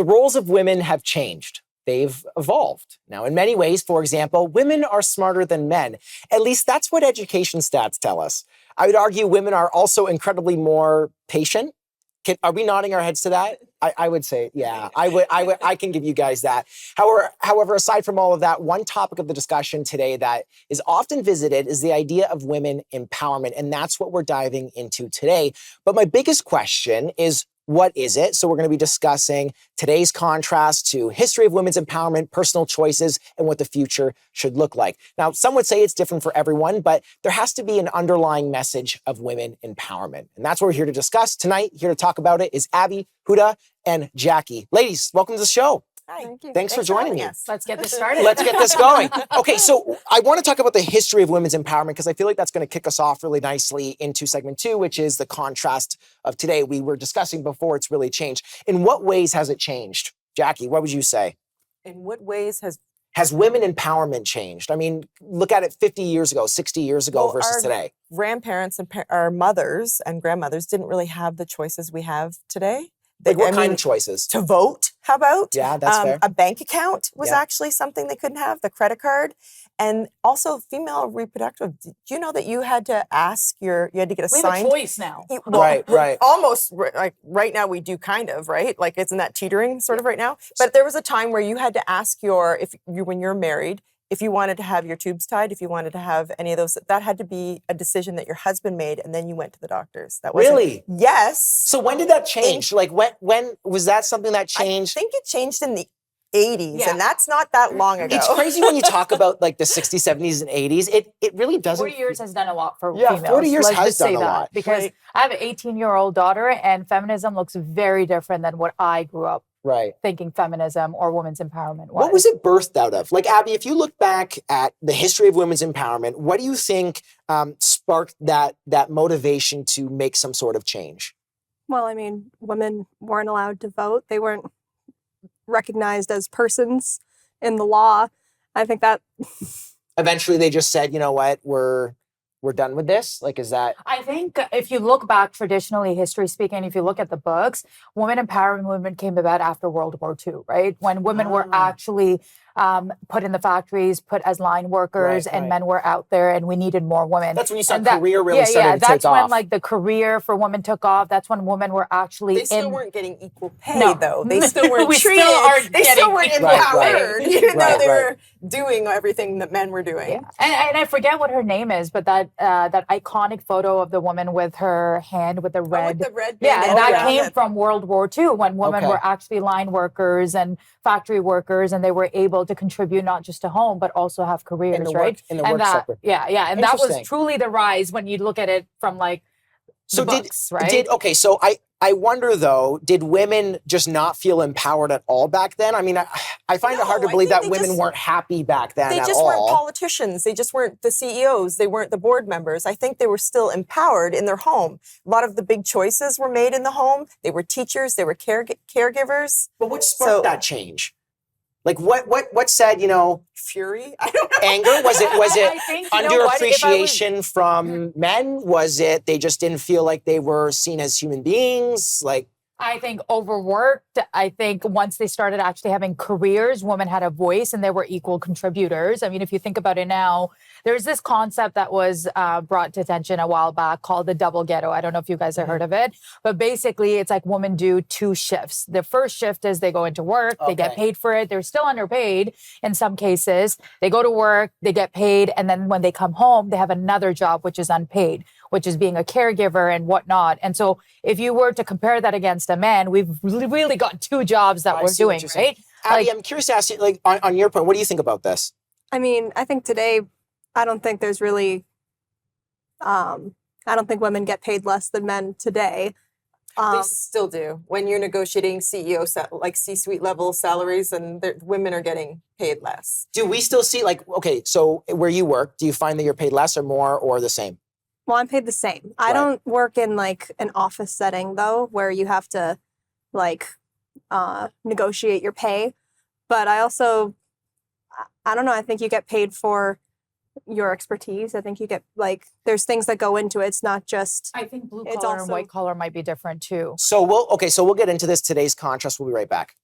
The roles of women have changed. They've evolved. Now, in many ways, for example, women are smarter than men. At least that's what education stats tell us. I would argue women are also incredibly more patient. Are we nodding our heads to that? I would say, yeah, I can give you guys that. However, aside from all of that, one topic of the discussion today that is often visited is the idea of women empowerment. And that's what we're diving into today. But my biggest question is, what is it? So we're going to be discussing today's contrast to history of women's empowerment, personal choices, and what the future should look like. Now, some would say it's different for everyone, but there has to be an underlying message of women empowerment. And that's what we're here to discuss tonight. Here to talk about it is Abby, Huda, and Jacqui. Ladies, welcome to the show. Hi. Thank you. Thanks for joining me. Let's get this started. Let's get this going. Okay, so I want to talk about the history of women's empowerment because I feel like that's going to kick us off really nicely into segment 2, which is the contrast of today. We were discussing before it's really changed. In what ways has it changed? Jacqui, what would you say? In what ways Has women empowerment changed? I mean, look at it 50 years ago, 60 years ago versus today. grandparents and our mothers and grandmothers didn't really have the choices we have today? Like what kind of choices? To vote, how about? Yeah, that's fair. A bank account was actually something they couldn't have, the credit card. And also female reproductive. Do you know that you had to ask you had to get We assigned? have a choice now. Right. Almost, like right now we do kind of, right? Like isn't that teetering sort of right now? But there was a time where you had to ask when you're married, if you wanted to have your tubes tied, if you wanted to have any of those, that had to be a decision that your husband made, and then you went to the doctors. That was Really? Yes. So when did that change? Like when was that something that changed? I think it changed in the 80s, and that's not that long ago. It's crazy when you talk about like the 60s, 70s, and 80s. It really doesn't. 40 years has done a lot for Yeah, females. 40 years Let's has just say done a that, lot. because I have an 18-year-old daughter, and feminism looks very different than what I grew up thinking feminism or women's empowerment was. What was it birthed out of? Like, Abby, if you look back at the history of women's empowerment, what do you think sparked that motivation to make some sort of change? Well, I mean, women weren't allowed to vote. They weren't recognized as persons in the law. I think that Eventually they just said, you know what, we're done with this? Like, is that? I think if you look back traditionally, history speaking, if you look at the books, women empowerment movement came about after World War II, right? When women were actually put in the factories, put as line workers, and men were out there, and we needed more women. That's when you saw career really started to take that's when off. like the career for women took off. That's when women were actually They still weren't getting equal pay, No. though. They still weren't We treated. still aren't They still weren't getting empowered, even though they Right. were doing everything that men were doing. Yeah. And I forget what her name is, but that iconic photo of the woman with her hand with the red. With the red and bandana. that came from World War II, when women Okay. were actually line workers and factory workers, and they were able to contribute not just to home, but also have careers, In the right? work- in the and work that, sector. Yeah. And that was Interesting. truly the rise when you look at it from like the books, right? Okay, so I wonder though, did women just not feel empowered at all back then? I mean, I find it hard to No, I believe think that they women just- weren't happy back then They at just all. weren't politicians. They just weren't the CEOs. They weren't the board members. I think they were still empowered in their home. A lot of the big choices were made in the home. They were teachers. They were caregivers. But what sparked that change? Like what said, Fury? I don't know. anger? Was it I think, you know what, if I was- underappreciation from men? Was it they just didn't feel like they were seen as human beings? Like, I think overworked. I think once they started actually having careers, women had a voice and they were equal contributors. I mean, if you think about it now, there's this concept that was brought to attention a while back called the double ghetto. I don't know if you guys have heard of it, but basically it's like women do 2 shifts. The first shift is they go into work, they get paid for it. They're still underpaid in some cases. They go to work, they get paid. And then when they come home, they have another job, which is unpaid, which is being a caregiver and whatnot. And so if you were to compare that against a man, we've really got 2 jobs that we're see what doing, you're saying. right? Abby, I'm curious to ask you, like, on your point, what do you think about this? I mean, I think today, I don't think there's really, I don't think women get paid less than men today. They still do. When you're negotiating CEO, like C-suite level salaries, and women are getting paid less. Do we still see, like, okay, so where you work, do you find that you're paid less or more or the same? Well, I'm paid the same. I don't work in like an office setting though, where you have to like negotiate your pay. But I also, I don't know, I think you get paid for your expertise. I think you get like, there's things that go into it. It's not just. I think blue It's collar and also- white collar might be different too. So we'll get into this, today's contrast. We'll be right back.